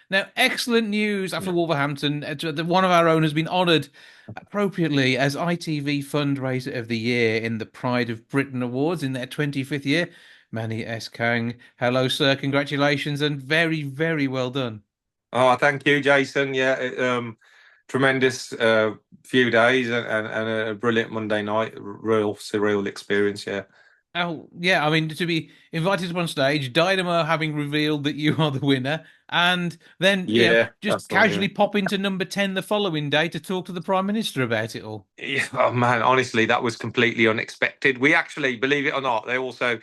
Now, excellent news after Wolverhampton. One of our own has been honoured appropriately as ITV Fundraiser of the Year in the Pride of Britain Awards in their 25th year. Manny S. Kang. Hello, sir. Congratulations and very, very well done. Oh, thank you, Jason. Yeah, tremendous few days and a brilliant Monday night, real surreal experience. Yeah, Oh, yeah. I mean, to be invited up on stage, Dynamo having revealed that you are the winner, and then, yeah, just that's right. Yeah. casually pop into number 10 the following day to talk to the Prime Minister about it all. Yeah, oh man, honestly, that was completely unexpected. We actually, believe it or not, they also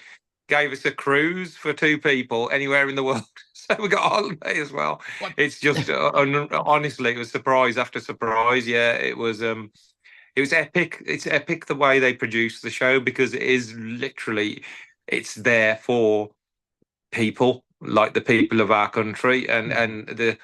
gave us a cruise for two people anywhere in the world. So we got a holiday as well. What? It's just honestly, it was surprise after surprise. Yeah, it was epic. It's epic the way they produce the show because it is literally it's there for people like the people of our country Mhm. and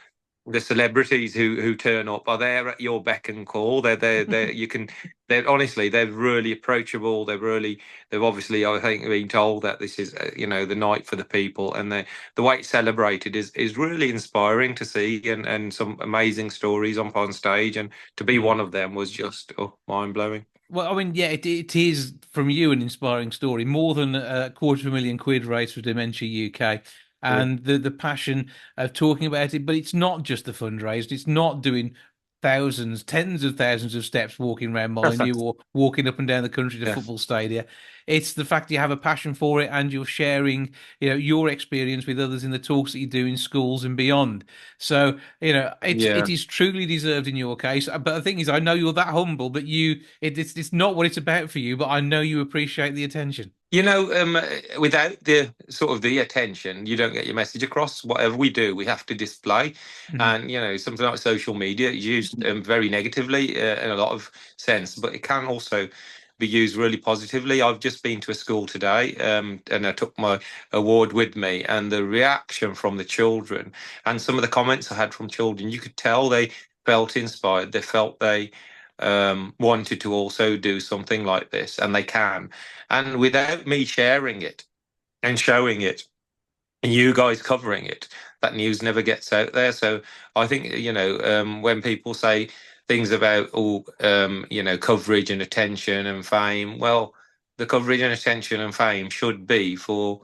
the celebrities who turn up are there at your beck and call. They're you can they're honestly they're really approachable. They've obviously I think been told that this is the night for the people and the way it's celebrated is really inspiring to see and some amazing stories on stage and to be Yeah. one of them was just mind blowing. Well, I mean, yeah, it is from you an inspiring story. More than a quarter of a million quid raised for Dementia UK, Yeah. and the passion of talking about it. But it's not just the fundraising. It's not doing thousands, tens of thousands of steps walking around Molyneux or walking up and down the country to Yeah. football stadia. It's the fact you have a passion for it and you're sharing, your experience with others in the talks that you do in schools and beyond. So, it Yeah. is truly deserved in your case. But the thing is, I know you're that humble, but it's not what it's about for you. But I know you appreciate the attention. Without the sort of the attention, you don't get your message across. Whatever we do, we have to display. Mhm. And, something like social media is used very negatively in a lot of sense, but it can also be used really positively. I've just been to a school today, and I took my award with me, and the reaction from the children and some of the comments I had from children, you could tell they felt inspired. They felt they wanted to also do something like this, and they can. And without me sharing it and showing it, and you guys covering it, that news never gets out there. So I think, when people say things about, coverage and attention and fame, well, the coverage and attention and fame should be for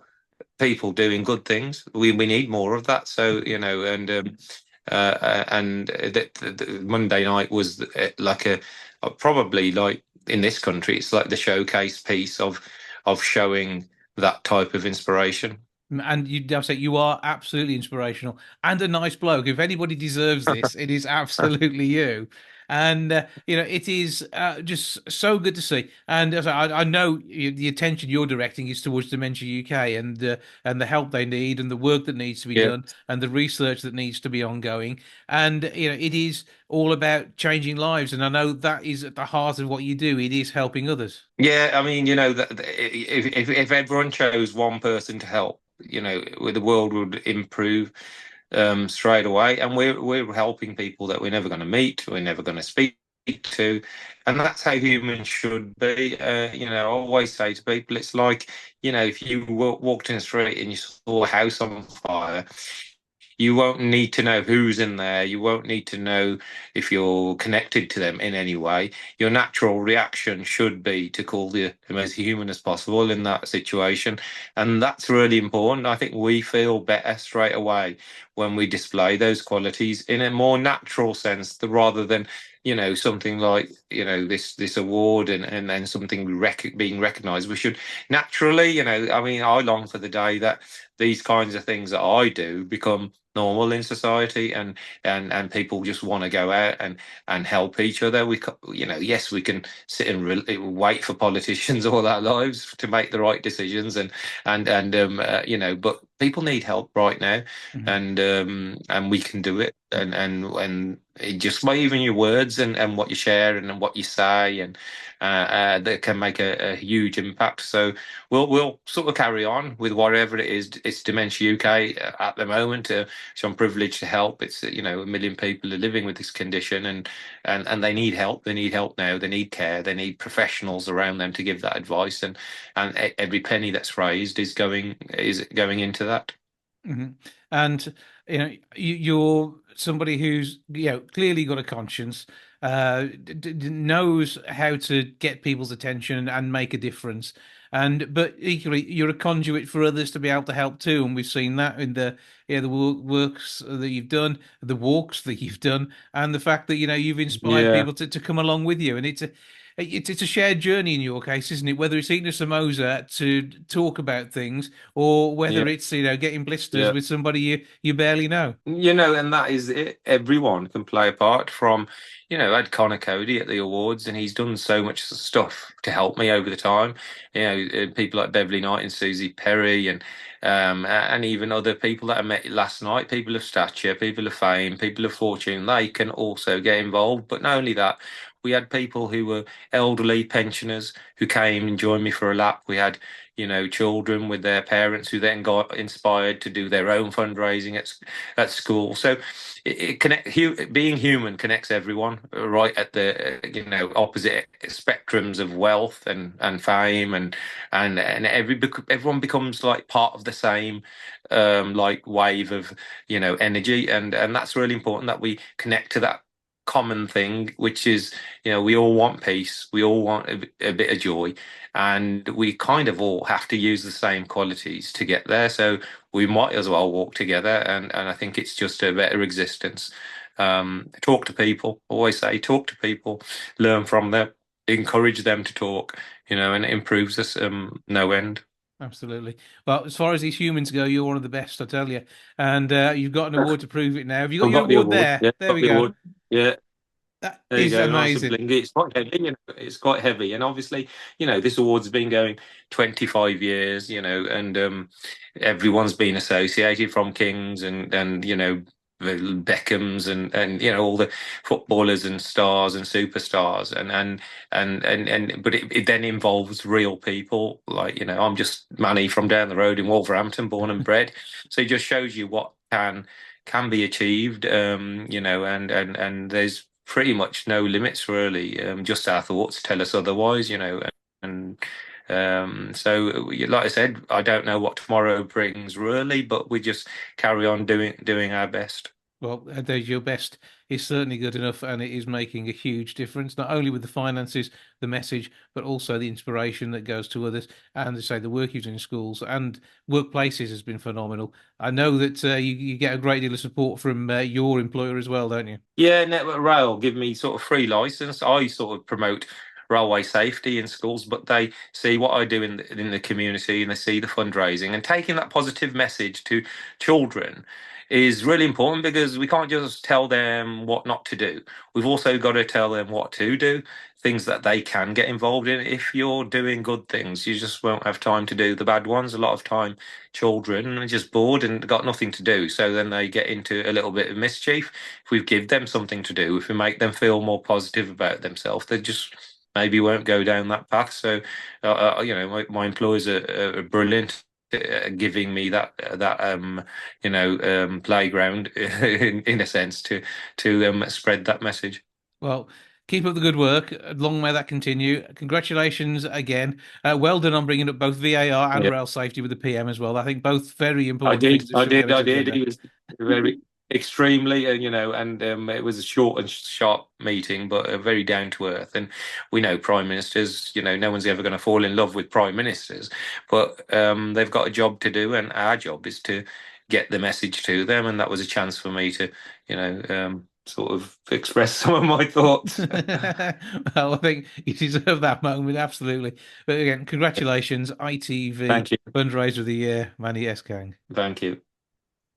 people doing good things. We need more of that. So, and the Monday night was like probably like in this country, it's like the showcase piece of showing that type of inspiration. And I've said you are absolutely inspirational and a nice bloke. If anybody deserves this, it is absolutely you. And it is just so good to see. And as I know the attention you're directing is towards Dementia UK and the help they need and the work that needs to be Yeah. done and the research that needs to be ongoing. And it is all about changing lives. And I know that is at the heart of what you do. It is helping others. Yeah, I mean, that if everyone chose one person to help, the world would improve straight away. And we're helping people that we're never going to meet, we're never going to speak to, and that's how humans should be. I always say to people, it's like, if you walked in the street and you saw a house on fire. You won't need to know who's in there. You won't need to know if you're connected to them in any way. Your natural reaction should be to call the most human as possible in that situation. And that's really important. I think we feel better straight away when we display those qualities in a more natural sense rather than, something like, this award and then something being recognized. We should naturally, I mean, I long for the day that these kinds of things that I do become normal in society and people just want to go out and help each other. Yes, we can sit and wait for politicians all our lives to make the right decisions but people need help right now Mhm. and we can do it and just by even your words and what you share and what you say and that can make a huge impact. So we'll sort of carry on with whatever it is. It's Dementia UK at the moment. So I'm privileged to help. It's 1 million people are living with this condition, and they need help. They need help now. They need care. They need professionals around them to give that advice. And every penny that's raised is going into that. Mhm. And you're somebody who's clearly got a conscience, knows how to get people's attention and make a difference. And but equally, you're a conduit for others to be able to help too. And we've seen that in the works that you've done, the walks that you've done, and the fact that you've inspired Yeah, people to come along with you. And it's a shared journey in your case, isn't it? Whether it's eating a samosa to talk about things, or yeah, whether it's getting blisters yeah. with somebody you barely know. And that is it. Everyone can play a part from, I had Connor Cody at the awards, and he's done so much stuff to help me over the time. People like Beverly Knight and Susie Perry, and even other people that I met last night, people of stature, people of fame, people of fortune, they can also get involved. But not only that, we had people who were elderly pensioners who came and joined me for a lap. We had children with their parents who then got inspired to do their own fundraising at school. So being human connects everyone right at the opposite spectrums of wealth and fame and everyone becomes like part of the same like wave of energy, and that's really important that we connect to that common thing, which is we all want peace, we all want a bit of joy, and we kind of all have to use the same qualities to get there. So we might as well walk together, and I think it's just a better existence. Talk to people. Always say talk to people, learn from them, encourage them to talk, and it improves us no end. Absolutely. Well, as far as these humans go, you're one of the best, I tell you. And you've got an award to prove it now. Have you got I've your got the award award. there? Yeah, There got we the go. award. Yeah. That There you is go, nice and amazing. blingy. It's quite heavy, it's quite heavy. And obviously, this award's been going 25 years, and everyone's been associated from Kings and the Beckhams and all the footballers and stars and superstars and but it then involves real people. Like, I'm just Manny from down the road in Wolverhampton, born and bred. So it just shows you what can be achieved, and there's pretty much no limits really. Just our thoughts tell us otherwise, and so like I said, I don't know what tomorrow brings really, but we just carry on doing our best. Well, there's your best is certainly good enough, and it is making a huge difference, not only with the finances, the message, but also the inspiration that goes to others. And to say the work you've done in schools and workplaces has been phenomenal. I know that you get a great deal of support from your employer as well, don't you? Yeah, Network Rail give me sort of free license. I sort of promote railway safety in schools, but they see what I do in the community, and they see the fundraising, and taking that positive message to children is really important, because we can't just tell them what not to do. We've also got to tell them what to do, things that they can get involved in. If you're doing good things, you just won't have time to do the bad ones. A lot of time, children are just bored and got nothing to do, so then they get into a little bit of mischief. If we give them something to do, if we make them feel more positive about themselves, they just maybe won't go down that path. So, my employers are brilliant at giving me that playground in a sense to spread that message. Well, keep up the good work. Long may that continue. Congratulations again. Well done on bringing up both VAR and Yeah. rail safety with the PM as well. I think both very I important did, things that I should get did, its I did. agenda. He was very extremely, and it was a short and sharp meeting, but very down to earth. And we know prime ministers, no one's ever going to fall in love with prime ministers, but they've got a job to do, and our job is to get the message to them. And that was a chance for me to, sort of express some of my thoughts. Well, I think you deserve that moment, absolutely. But again, congratulations, ITV Thank you, Fundraiser of the Year, Manny S. Kang. thank you.